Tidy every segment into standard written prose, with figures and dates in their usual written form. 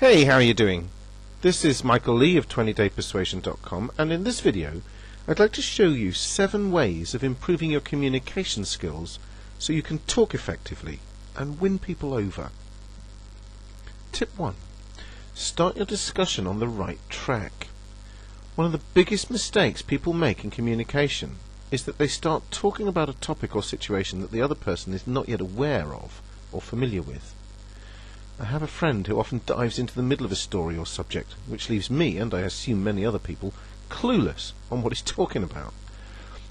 Hey, how are you doing? This is Michael Lee of 20daypersuasion.com, and in this video I'd like to show you 7 ways of improving your communication skills so you can talk effectively and win people over. Tip 1. Start your discussion on the right track. One of the biggest mistakes people make in communication is that they start talking about a topic or situation that the other person is not yet aware of or familiar with. I have a friend who often dives into the middle of a story or subject, which leaves me, and I assume many other people, clueless on what he's talking about.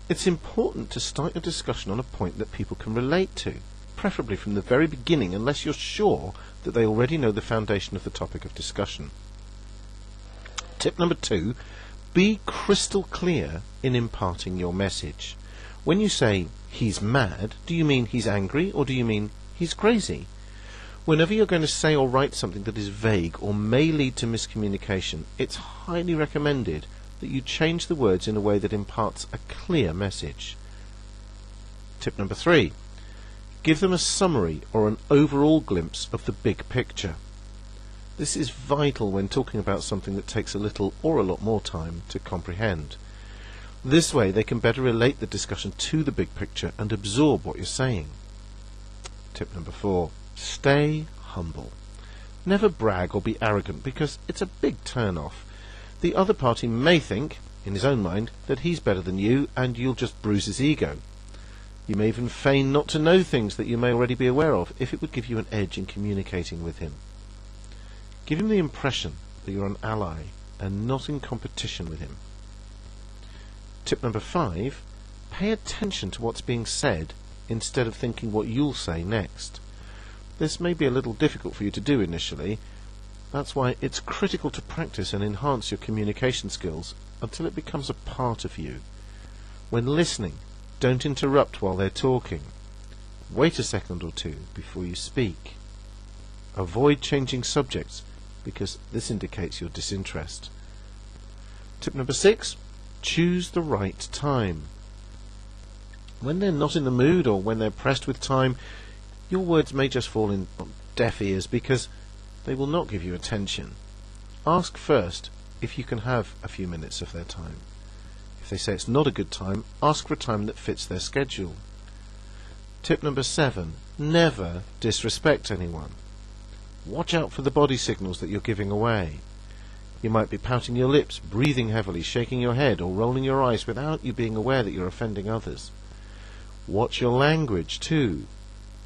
It's important to start your discussion on a point that people can relate to, preferably from the very beginning, unless you're sure that they already know the foundation of the topic of discussion. Tip number 2, be crystal clear in imparting your message. When you say, he's mad, do you mean he's angry, or do you mean he's crazy? Whenever you're going to say or write something that is vague or may lead to miscommunication, it's highly recommended that you change the words in a way that imparts a clear message. Tip number 3. Give them a summary or an overall glimpse of the big picture. This is vital when talking about something that takes a little or a lot more time to comprehend. This way they can better relate the discussion to the big picture and absorb what you're saying. Tip number 4. Stay humble. Never brag or be arrogant, because it's a big turn-off. The other party may think, in his own mind, that he's better than you, and you'll just bruise his ego. You may even feign not to know things that you may already be aware of, if it would give you an edge in communicating with him. Give him the impression that you're an ally and not in competition with him. Tip number 5. Pay attention to what's being said instead of thinking what you'll say next. This may be a little difficult for you to do initially. That's why it's critical to practice and enhance your communication skills until it becomes a part of you. When listening, don't interrupt while they're talking. Wait a second or two before you speak. Avoid changing subjects, because this indicates your disinterest. Tip number 6. Choose the right time. When they're not in the mood or when they're pressed with time, your words may just fall in deaf ears because they will not give you attention. Ask first if you can have a few minutes of their time. If they say it's not a good time, ask for a time that fits their schedule. Tip number 7. Never disrespect anyone. Watch out for the body signals that you're giving away. You might be pouting your lips, breathing heavily, shaking your head, or rolling your eyes without you being aware that you're offending others. Watch your language too.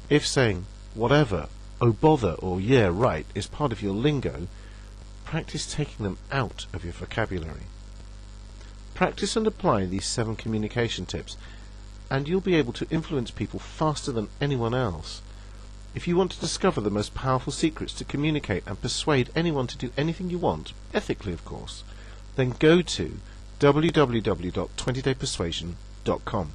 If saying whatever, oh bother, or yeah right is part of your lingo, practice taking them out of your vocabulary. Practice and apply these 7 communication tips, and you'll be able to influence people faster than anyone else. If you want to discover the most powerful secrets to communicate and persuade anyone to do anything you want, ethically of course, then go to www.20daypersuasion.com.